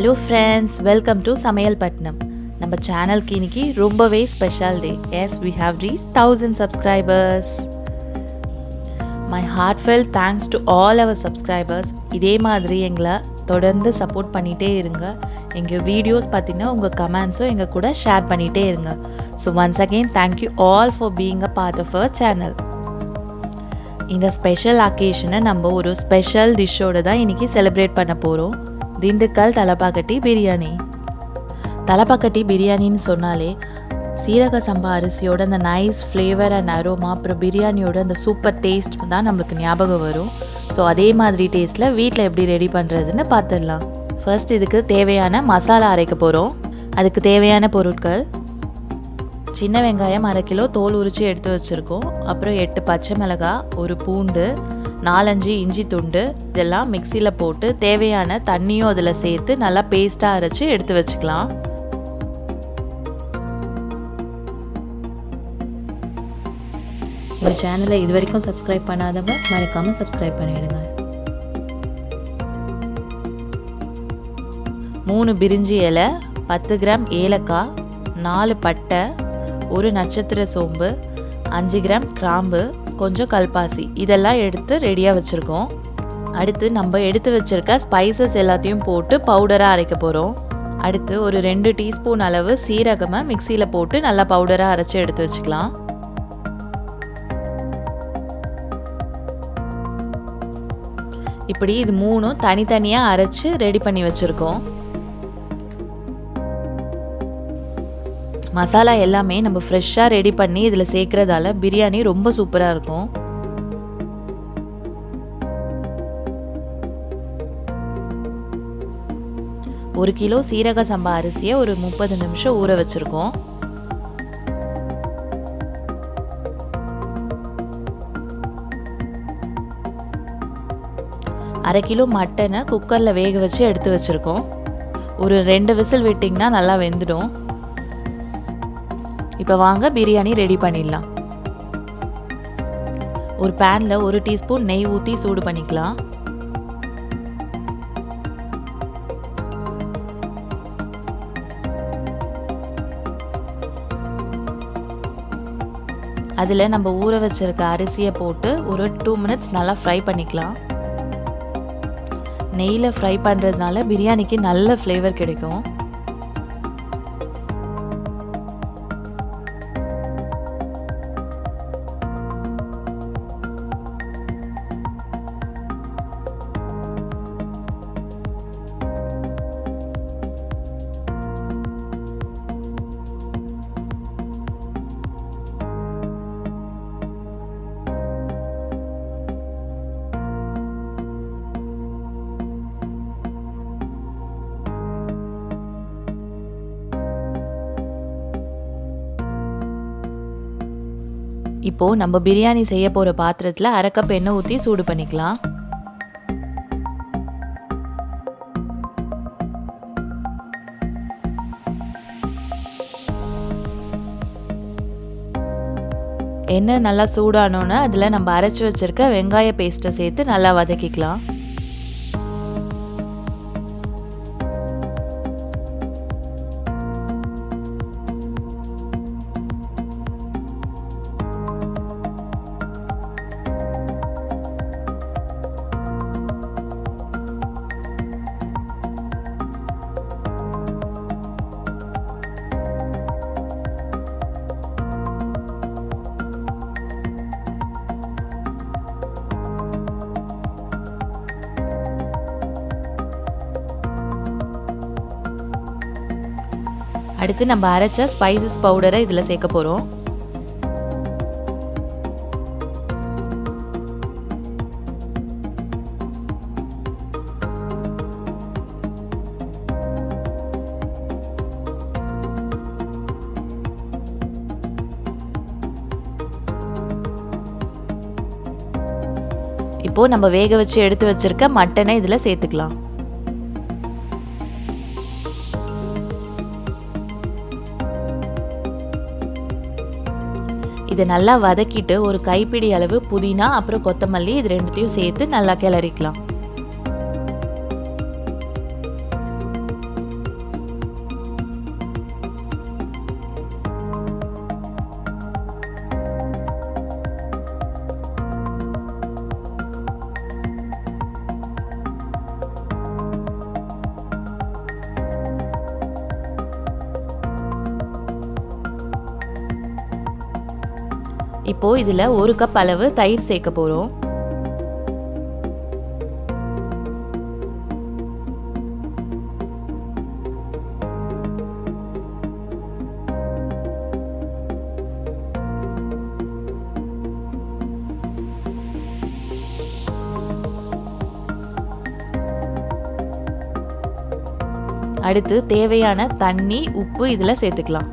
Hello friends, welcome to Samayal Patnam. நம்ம சேனலுக்கு இன்னைக்கு ரொம்பவே special day. Yes, we have reached 1000 subscribers. My heartfelt thanks to all our subscribers. இதே மாதிரி எங்களை தொடர்ந்து சப்போர்ட் பண்ணிட்டே இருங்க. எங்க வீடியோஸ் பார்த்தீங்கன்னா உங்க கமெண்ட்ஸும் எங்க கூட ஷேர் பண்ணிட்டே இருங்க. So once again thank you all for being a part of our channel. இந்த ஸ்பெஷல் அக்கேஷனை நம்ம ஒரு ஸ்பெஷல் டிஷ்ஷோட தான் இன்னைக்கு செலிப்ரேட் பண்ண போறோம். Dindigul Thalappakatti Biryani. Thalappakatti பிரியாணின்னு சொன்னாலே சீரக சம்பா அரிசியோட அந்த நைஸ் ஃப்ளேவர் அண்ட் அரோமா அப்புறம் பிரியாணியோட அந்த சூப்பர் டேஸ்ட் தான் நம்மளுக்கு ஞாபகம் வரும். ஸோ அதே மாதிரி டேஸ்ட்டில் வீட்டில் எப்படி ரெடி பண்ணுறதுன்னு பார்த்துடலாம். ஃபர்ஸ்ட் இதுக்கு தேவையான மசாலா அரைக்க போகிறோம். அதுக்கு தேவையான பொருட்கள்: சின்ன வெங்காயம் 1/2 கிலோ தோல் உரித்து எடுத்து வச்சுருக்கோம். அப்புறம் 8 பச்சை மிளகாய், ஒரு பூண்டு, 4-5 இஞ்சி துண்டு, இதெல்லாம் மிக்சியில் போட்டு தேவையான தண்ணியும் அதில் சேர்த்து நல்லா பேஸ்ட்டாக அரைச்சி எடுத்து வச்சுக்கலாம். இந்த சேனலை இது வரைக்கும் சப்ஸ்கிரைப் பண்ணாதவங்க மறக்காமல் சப்ஸ்கிரைப் பண்ணிவிடுங்க. 3 பிரிஞ்சி இலை, 10 கிராம் ஏலக்காய், 4 பட்டை, 1 நட்சத்திர சோம்பு, 5 கிராம் கிராம்பு, கொஞ்சம் கல்பாசி, இதெல்லாம் எடுத்து ரெடியாக வச்சுருக்கோம். அடுத்து நம்ம எடுத்து வச்சுருக்க ஸ்பைசஸ் எல்லாத்தையும் போட்டு பவுடராக அரைக்க போகிறோம். அடுத்து ஒரு 2 டீஸ்பூன் அளவு சீரகமை மிக்சியில் போட்டு நல்லா பவுடராக அரைச்சி எடுத்து வச்சுக்கலாம். இப்படி இது 3ம் தனித்தனியாக அரைச்சி ரெடி பண்ணி வச்சுருக்கோம். மசாலா எல்லாமே நம்ம ஃப்ரெஷ்ஷாக ரெடி பண்ணி இதில் சேர்க்குறதால பிரியாணி ரொம்ப சூப்பராக இருக்கும். ஒரு கிலோ சீரக சம்பா அரிசியை ஒரு 30 நிமிஷம் ஊற வச்சுருக்கோம். அரை கிலோ மட்டனை குக்கரில் வேக வச்சு எடுத்து வச்சுருக்கோம். ஒரு 2 விசில் விட்டிங்கன்னா நல்லா வெந்துடும். இப்போ வாங்க பிரியாணி ரெடி பண்ணிடலாம். ஒரு பேனில் 1 டீஸ்பூன் நெய் ஊற்றி சூடு பண்ணிக்கலாம். அதில் நம்ம ஊற வச்சிருக்க அரிசியை போட்டு ஒரு 2 மினிட்ஸ் நல்லா ஃப்ரை பண்ணிக்கலாம். நெய்யில் ஃப்ரை பண்ணுறதுனால பிரியாணிக்கு நல்ல ஃப்ளேவர் கிடைக்கும். இப்போ நம்ம பிரியாணி செய்ய போகிற பாத்திரத்தில் 1/2 கப் எண்ணெய் ஊற்றி சூடு பண்ணிக்கலாம். எண்ணெய் நல்லா சூடானோன்னு அதில் நம்ம அரைச்சி வச்சிருக்க வெங்காய பேஸ்ட்டை சேர்த்து நல்லா வதக்கிக்கலாம். அடுத்து நம்ம அரைச்ச ஸ்பைசஸ் பவுடரை இதில் சேர்க்க போகிறோம். இப்போ நம்ம வேக வச்சு எடுத்து வச்சிருக்க மட்டனை இதில் சேர்த்துக்கலாம். இதை நல்லா வதக்கிட்டு ஒரு கைப்பிடி அளவு புதினா அப்புறம் கொத்தமல்லி இது ரெண்டுத்தையும் சேர்த்து நல்லா கிளறிக்கலாம். இப்போ இதில் 1 கப் அளவு தயிர் சேர்க்க போகிறோம். அடுத்து தேவையான தண்ணி, உப்பு இதில் சேர்த்துக்கலாம்.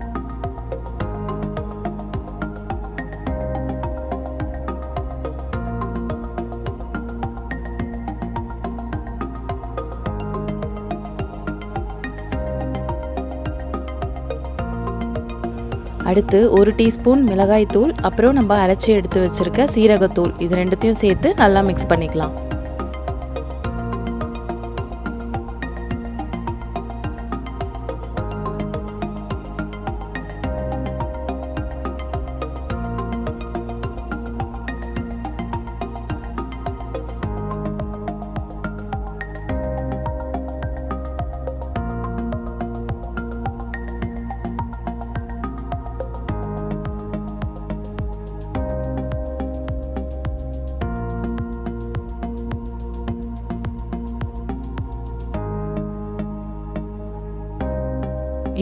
அடுத்து 1 டீஸ்பூன் மிளகாய் தூள், அப்புறம் நம்ம அரைச்சி எடுத்து வச்சிருக்க சீரகத்தூள், இது ரெண்டுத்தையும் சேர்த்து நல்லா மிக்ஸ் பண்ணிக்கலாம்.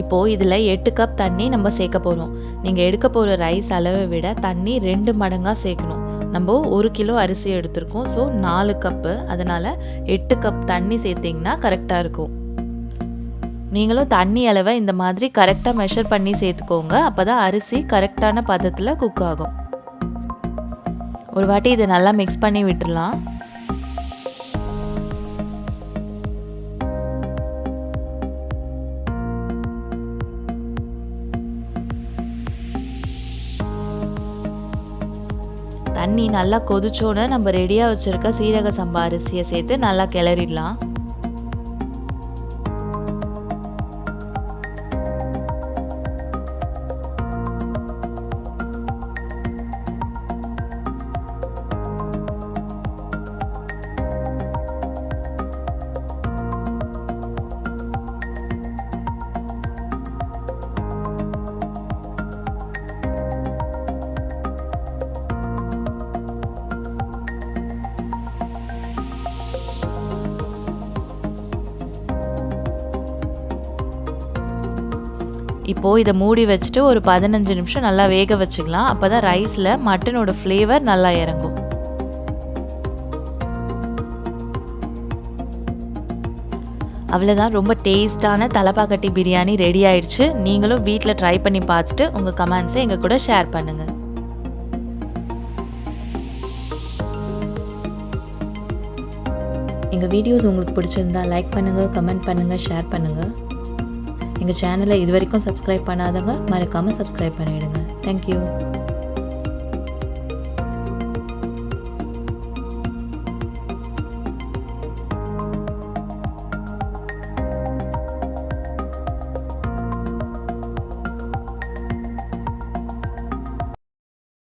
இப்போது இதில் 8 கப் தண்ணி நம்ம சேர்க்க போகிறோம். நீங்கள் எடுக்க போகிற ரைஸ் அளவை விட தண்ணி 2 மடங்காக சேர்க்கணும். நம்ம 1 கிலோ அரிசி எடுத்திருக்கோம், ஸோ 4 கப்பு, அதனால் 8 கப் தண்ணி சேர்த்திங்கன்னா கரெக்டாக இருக்கும். நீங்களும் தண்ணி அளவை இந்த மாதிரி கரெக்டாக மெஷர் பண்ணி சேர்த்துக்கோங்க. அப்போ தான் அரிசி கரெக்டான பதத்தில் குக் ஆகும். ஒரு வாட்டி இதை நல்லா மிக்ஸ் பண்ணி விட்டுடலாம். தண்ணி நல்லா கொதிச்சோன்னு நம்ம ரெடியாக வச்சுருக்க சீரக சம்பா அரிசியை சேர்த்து நல்லா கிளறிடலாம். இப்போது இதை மூடி வச்சுட்டு ஒரு 15 நிமிஷம் நல்லா வேக வச்சுக்கலாம். அப்போ தான் ரைஸில் மட்டனோட ஃப்ளேவர் நல்லா இறங்கும். அவ்வளோதான், ரொம்ப டேஸ்டான தலப்பாக்கட்டி பிரியாணி ரெடி ஆயிடுச்சு. நீங்களும் வீட்டில் ட்ரை பண்ணி பார்த்துட்டு உங்கள் கமெண்ட்ஸை எங்கள் கூட ஷேர் பண்ணுங்கள். எங்கள் வீடியோஸ் உங்களுக்கு பிடிச்சிருந்தா லைக் பண்ணுங்கள், கமெண்ட் பண்ணுங்கள், ஷேர் பண்ணுங்கள். எங்கள் சேனலை இது வரைக்கும் சப்ஸ்கிரைப் பண்ணாதவங்க மறக்காமல் சப்ஸ்கிரைப் பண்ணிவிடுங்க. தேங்க்யூ.